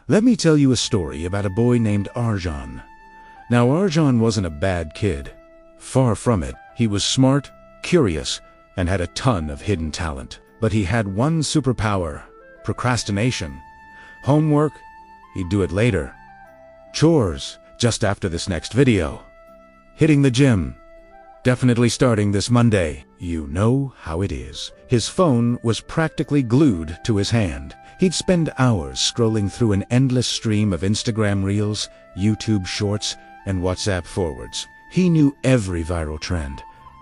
Let me tell you a story about a boy named Arjan. Now Arjan wasn't a bad kid. Far from it. He was smart, curious, and had a ton of hidden talent. But he had one superpower: procrastination. Homework, he'd do it later. Chores, just after this next video. Hitting the gym, definitely starting this Monday. You know how it is. His phone was practically glued to his hand. He'd spend hours scrolling through an endless stream of Instagram Reels, YouTube Shorts, and WhatsApp forwards. He knew every viral trend,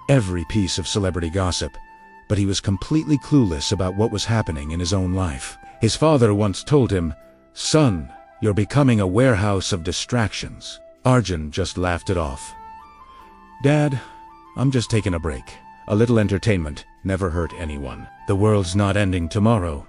every piece of celebrity gossip, but he was completely clueless about what was happening in his own life. His father once told him, "Son, you're becoming a warehouse of distractions." Arjan just laughed it off. "Dad, I'm just taking a break. A little entertainment never hurt anyone. The world's not ending tomorrow.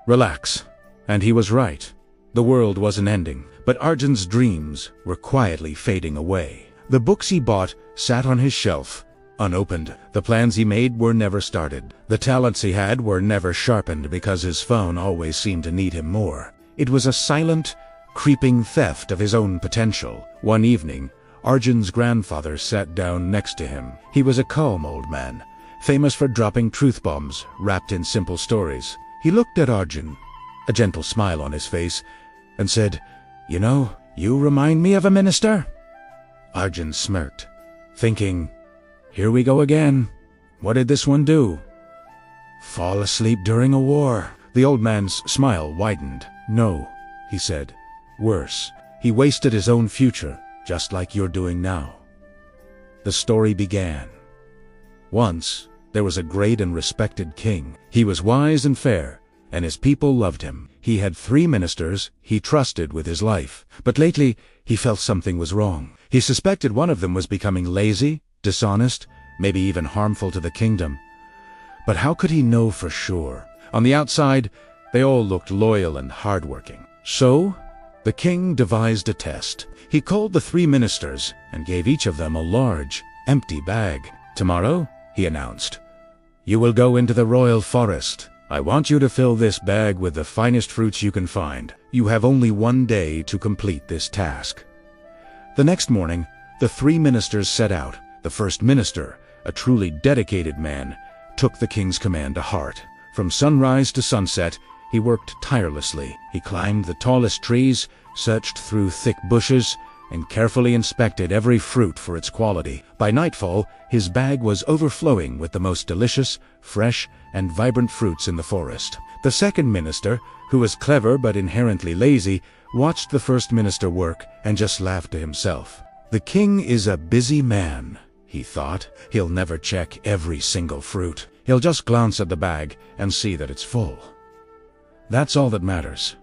Relax." And he was right. The world wasn't ending, but Arjan's dreams were quietly fading away. The books he bought sat on his shelf, unopened. The plans he made were never started. The talents he had were never sharpened because his phone always seemed to need him more. It was a silent, creeping theft of his own potential. One evening, Arjan's grandfather sat down next to him. He was a calm old man, famous for dropping truth bombs wrapped in simple stories. He looked at Arjan, a gentle smile on his face, and said, "You know, you remind me of a minister." Arjan smirked, thinking, "Here we go again. What did this one do? Fall asleep during a war?" The old man's smile widened. "No," he said. "Worse. He wasted his own future, just like you're doing now." The story began. Once, there was a great and respected king. He was wise and fair, and his people loved him. He had 3 ministers he trusted with his life. But lately, he felt something was wrong. He suspected one of them was becoming lazy, dishonest, maybe even harmful to the kingdom. But how could he know for sure? On the outside, they all looked loyal and hardworking. So, the king devised a test. He called the 3 ministers and gave each of them a large, empty bag. "Tomorrow," he announced, "you will go into the royal forest. I want you to fill this bag with the finest fruits you can find. You have only 1 day to complete this task." The next morning, the 3 ministers set out. The first minister, a truly dedicated man, took the king's command to heart. From sunrise to sunset, he worked tirelessly. He climbed the tallest trees, searched through thick bushes, and carefully inspected every fruit for its quality. By nightfall, his bag was overflowing with the most delicious, fresh, and vibrant fruits in the forest. The second minister, who was clever but inherently lazy, watched the first minister work and just laughed to himself. "The king is a busy man," he thought. "He'll never check every single fruit. He'll just glance at the bag and see that it's full. That's all that matters."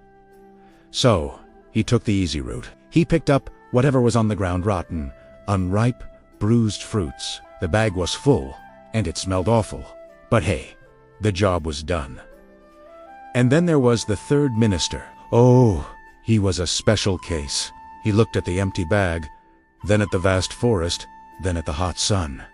So, he took the easy route. He picked up whatever was on the ground rotten, unripe, bruised fruits. The bag was full, and it smelled awful. But hey, the job was done. And then there was the third minister. Oh, he was a special case. He looked at the empty bag, then at the vast forest, then at the hot sun.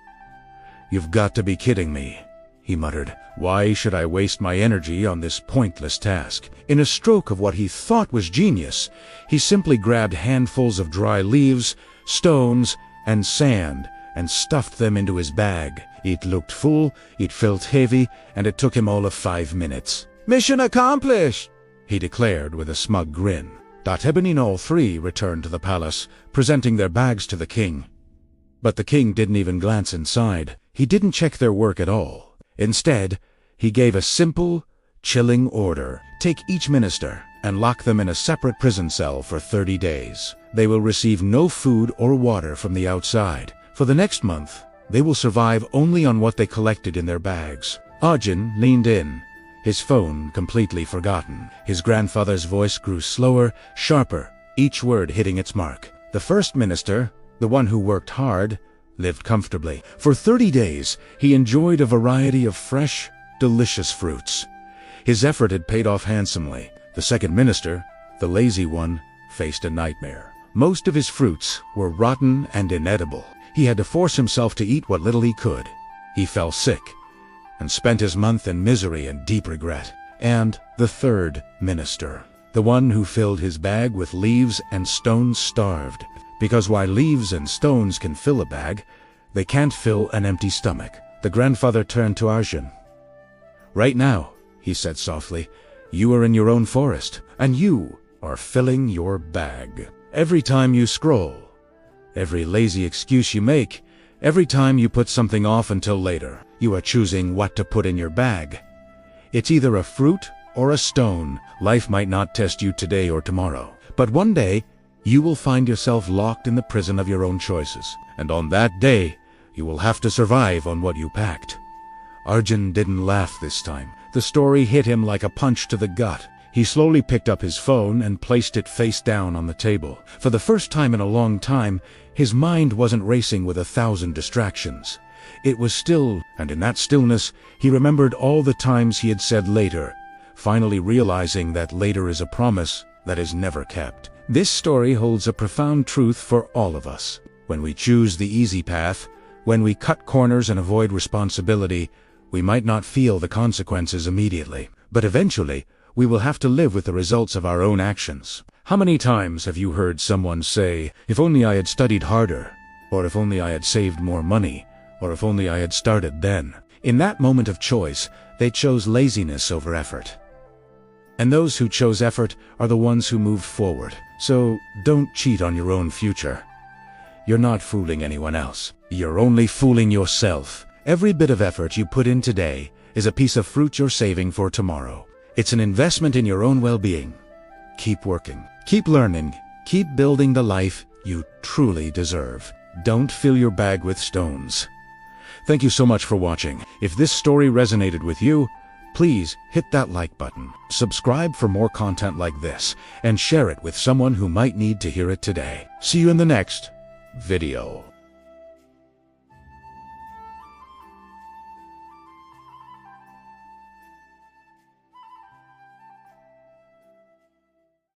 "You've got to be kidding me," he muttered. "Why should I waste my energy on this pointless task?" In a stroke of what he thought was genius, he simply grabbed handfuls of dry leaves, stones, and sand and stuffed them into his bag. It looked full, it felt heavy, and it took him all of 5 minutes. "Mission accomplished," he declared with a smug grin. That evening all 3 returned to the palace, presenting their bags to the king. But the king didn't even glance inside. He didn't check their work at all. Instead, he gave a simple, chilling order. Take each minister and lock them in a separate prison cell for 30 days. They will receive no food or water from the outside. For the next month, they will survive only on what they collected in their bags. Arjan leaned in, his phone completely forgotten. His grandfather's voice grew slower, sharper, each word hitting its mark. The first minister, the one who worked hard, lived comfortably. For 30 days, he enjoyed a variety of fresh, delicious fruits. His effort had paid off handsomely. The second minister, the lazy one, faced a nightmare. Most of his fruits were rotten and inedible. He had to force himself to eat what little he could. He fell sick and spent his month in misery and deep regret. And the third minister. The one who filled his bag with leaves and stones starved, because while leaves and stones can fill a bag, they can't fill an empty stomach. The grandfather turned to Arjun. "Right now," he said softly, "you are in your own forest, and you are filling your bag. Every time you scroll, every lazy excuse you make, every time you put something off until later, you are choosing what to put in your bag. It's either a fruit or a stone. Life might not test you today or tomorrow, but one day you will find yourself locked in the prison of your own choices. And on that day, you will have to survive on what you packed." Arjun didn't laugh this time. The story hit him like a punch to the gut. He slowly picked up his phone and placed it face down on the table. For the first time in a long time, his mind wasn't racing with 1,000 distractions. It was still, and in that stillness, he remembered all the times he had said later, finally realizing that later is a promise that is never kept. This story holds a profound truth for all of us. When we choose the easy path, when we cut corners and avoid responsibility, we might not feel the consequences immediately, but eventually, we will have to live with the results of our own actions. How many times have you heard someone say, "If only I had studied harder," or "If only I had saved more money," or "If only I had started then"? In that moment of choice, they chose laziness over effort. And those who chose effort are the ones who moved forward. So don't cheat on your own future. You're not fooling anyone else. You're only fooling yourself. Every bit of effort you put in today is a piece of fruit you're saving for tomorrow. It's an investment in your own well-being. Keep working, keep learning, keep building the life you truly deserve. Don't fill your bag with stones. Thank you so much for watching. If this story resonated with you, please hit that like button, subscribe for more content like this, and share it with someone who might need to hear it today. See you in the next video.